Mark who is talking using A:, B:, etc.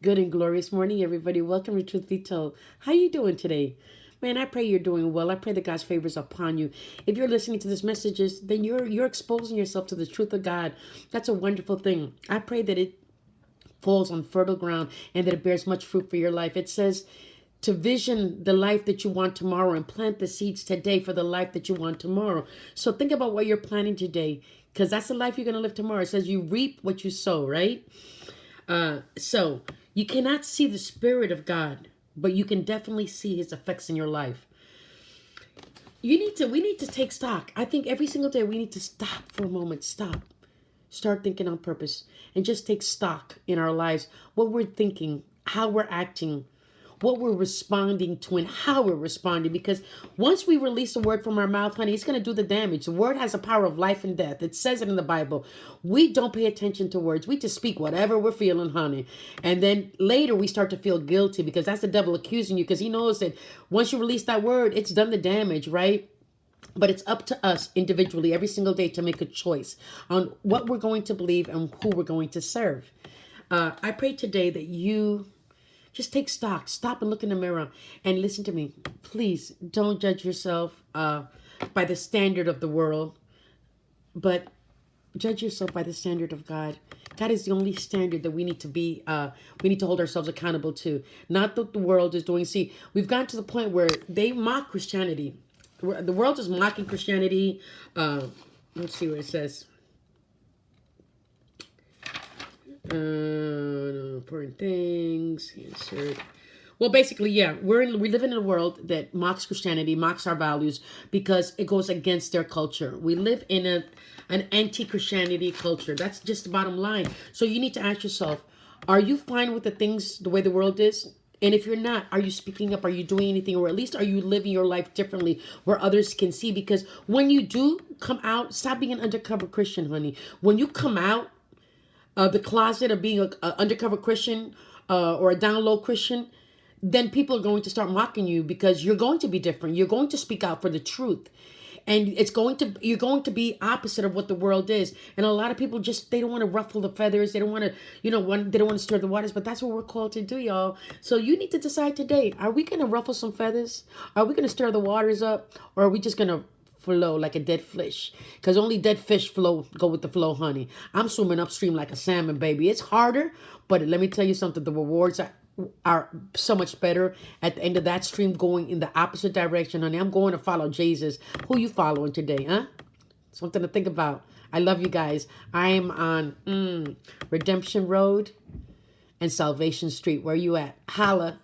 A: Good and glorious morning, everybody. Welcome to Truth Be Told. How you doing today? Man, I pray you're doing well. I pray that God's favors upon you. If you're listening to these messages, then you're exposing yourself to the truth of God. That's a wonderful thing. I pray that it falls on fertile ground and that it bears much fruit for your life. It says to vision the life that you want tomorrow and plant the seeds today for the life that you want tomorrow. So think about what you're planning today, because that's the life you're going to live tomorrow. It says you reap what you sow, right? So you cannot see the Spirit of God, but you can definitely see His effects in your life. We need to take stock. I think every single day we need to stop for a moment. Start thinking on purpose, and just take stock in our lives, what we're thinking, how we're acting, what we're responding to, and how we're responding. Because once we release a word from our mouth, honey, it's going to do the damage. The word has a power of life and death. It says it in the Bible. We don't pay attention to words. We just speak whatever we're feeling, honey. And then later we start to feel guilty, because that's the devil accusing you, because he knows that once you release that word, it's done the damage, right? But it's up to us individually every single day to make a choice on what we're going to believe and who we're going to serve. I pray today that you just take stock, stop and look in the mirror and listen to me. Please don't judge yourself by the standard of the world, but judge yourself by the standard of God. God is the only standard that we need to hold ourselves accountable to. Not what the world is doing. See, we've gotten to the point where they mock Christianity. The world is mocking Christianity. Let's see what it says. Important things. Insert. Well, basically, yeah, we live in a world that mocks Christianity, mocks our values, because it goes against their culture. We live in an anti-Christianity culture. That's just the bottom line. So you need to ask yourself, are you fine with the things the way the world is? And if you're not, are you speaking up? Are you doing anything? Or at least are you living your life differently where others can see? Because when you do come out, stop being an undercover Christian, honey. When you come out of the closet of being a undercover Christian or a down low Christian, then people are going to start mocking you, because you're going to be different. You're going to speak out for the truth. And you're going to be opposite of what the world is. And a lot of people just, they don't want to ruffle the feathers. They don't want to, they don't want to stir the waters, but that's what we're called to do, y'all. So you need to decide today, are we going to ruffle some feathers? Are we going to stir the waters up? Or are we just going to flow like a dead fish? Because only dead fish go with the flow, honey. I'm swimming upstream like a salmon, baby. It's harder, but let me tell you something, the rewards are so much better at the end of that stream, going in the opposite direction, honey. I'm going to follow Jesus. Who you following today, huh? Something to think about. I love you guys. I am on Redemption Road and Salvation Street. Where you at? Holla.